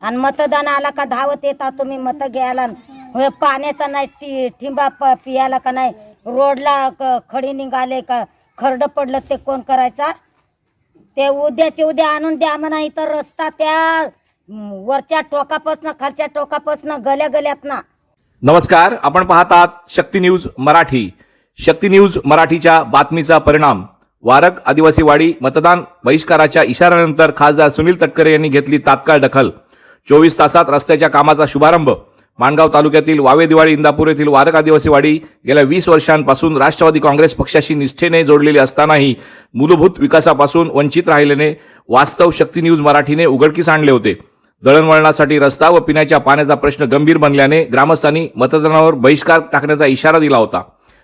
आणि मतदान आला का धावत येता तुम्ही मत घ्यायला. पाण्याचा नाही ठिंबा पियाला का नाही. रोडला खडी निघाले का खरड पडलं ते कोण करायचा. ते उद्याचे उद्या आणून द्या म्हणा. इतर रस्ता त्या वरच्या टोकापासून खालच्या टोकापासून गल्या गल्यात ना. नमस्कार, आपण पाहत आहात शक्ती न्यूज मराठी. शक्ती न्यूज मराठीच्या बातमीचा परिणाम. वारक आदिवासी वाडी मतदान बहिष्काराच्या इशाऱ्यानंतर खासदार सुनील तटकरे यांनी घेतली तात्काळ दखल. 24 तासात रस्त्याच्या कामाचा शुभारंभ. माणगाव तालुक्यातील वावे दिवाळी इंदापूर येथील वारक आदिवासी वाडी गेल्या 20 वर्षांपासून राष्ट्रवादी काँग्रेस पक्षाशी निष्ठेने जोडलेली असतानाही मूलभूत विकासापासून वंचित राहिल्याने वास्तव शक्ती न्यूज मराठीने उघडकीस आणले होते. दळणवळणासाठी रस्ता व पिण्याच्या पाण्याचा प्रश्न गंभीर बनल्याने ग्रामस्थांनी मतदानावर बहिष्कार टाकण्याचा इशारा दिला होता.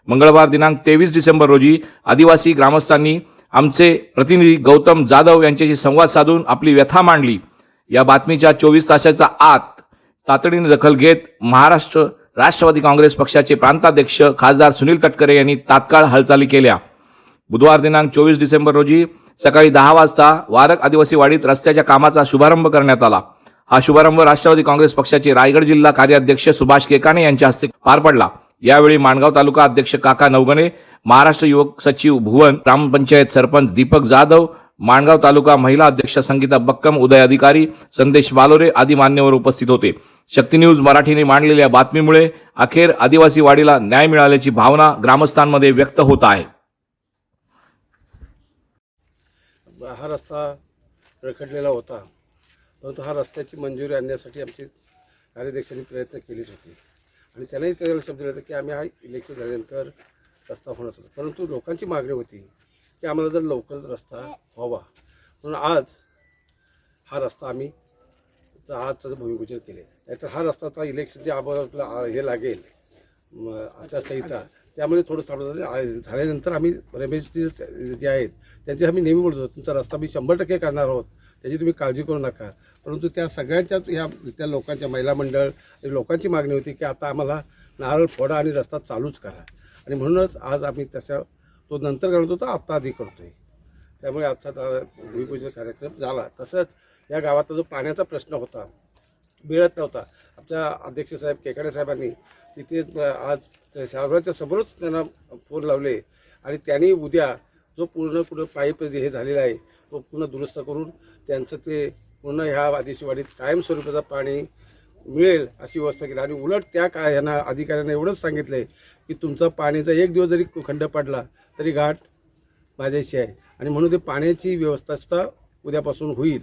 मंगळवार दिनांक 23 डिसेंबर रोजी आदिवासी ग्रामस्थांनी आमचे प्रतिनिधी गौतम जाधव यांच्याशी संवाद साधून आपली व्यथा मांडली. या बातमीच्या 24 तासाच्या आत तातडीने दखल घेत महाराष्ट्र राष्ट्रवादी काँग्रेस पक्षाचे प्रांताध्यक्ष खासदार सुनील तटकरे यांनी तात्काळ हालचाली केल्या. बुधवार दिनांक 24 डिसेंबर रोजी सकाळी 10 वाजता वारक आदिवासी वाडीत रस्त्याच्या कामाचा शुभारंभ करण्यात आला. हा शुभारंभ राष्ट्रवादी काँग्रेस पक्षाचे रायगड जिल्हा कार्याध्यक्ष सुभाष केकाने यांच्या हस्ते पार पडला. यावेळी माणगाव तालुका अध्यक्ष काका नवगणे, महाराष्ट्र युवक सचिव भुवन, ग्रामपंचायत सरपंच दीपक जाधव, माणगाव तालुका महिला अध्यक्ष संगीता बक्कम, उदय अधिकारी, संदेश बालोरे आदी मान्यवर उपस्थित होते. शक्ती न्यूज मराठीने मांडलेल्या बातमीमुळे अखेर आदिवासी वाडीला न्याय मिळाल्याची भावना ग्रामस्थांमध्ये व्यक्त होत आहे. हा रस्ता रखडलेला होता, परंतु हा रस्त्याची मंजुरी आणण्यासाठी आमचे कार्याध्यक्षांनी प्रयत्न केलेच होते आणि त्यांनाही त्याला शब्द दिला होता की आम्ही हा इलेक्शन झाल्यानंतर रस्ता होणार होता. परंतु लोकांची मागणी होती की आम्हाला जर लवकर रस्ता व्हावा, म्हणून आज हा रस्ता आम्ही आजचं भूमिपूजन केले. नाहीतर हा रस्ता आता इलेक्शनचे आम्हाला हे लागेल आचारसंहिता, त्यामुळे थोडं थांबलं. झाल्यानंतर आम्ही रमेश जे आहेत त्यांचे आम्ही नेहमी बोलतो तुमचा रस्ता मी 100% करणार आहोत, त्याची तुम्ही काळजी करू नका. परंतु त्या सगळ्यांच्याच त्या लोकांच्या महिला मंडळ लोकांची मागणी होती की आता आम्हाला नारळ फोडा आणि रस्ता चालूच करा. आणि म्हणूनच आज आम्ही तो नंतर करत होतो, आत्ता आधी करतोय. त्यामुळे आजचा भूमिपूजन कार्यक्रम झाला. तसंच या गावाचा जो पाण्याचा प्रश्न होता, मिळत नव्हता, आमच्या अध्यक्ष साहेब केकाडे साहेबांनी तिथे आज साहेबांच्या समोरच त्यांना फोन लावले आणि त्यांनी उद्या जो पूर्ण पाईप हे झालेला आहे तो पूर्ण दुरुस्त करून त्यांचं ते पूर्ण ह्या आदिवासी वाडीत कायमस्वरूपाचं पाणी मिळेल अशी व्यवस्था केली. आणि उलट त्या ह्यांना अधिकाऱ्यांना एवढंच सांगितलं आहे की तुमचा पाण्याचा 1 दिवस जरी खंड पडला तरी घाट माझ्याशी आहे आणि म्हणून ते पाण्याची व्यवस्था सुद्धा उद्यापासून होईल.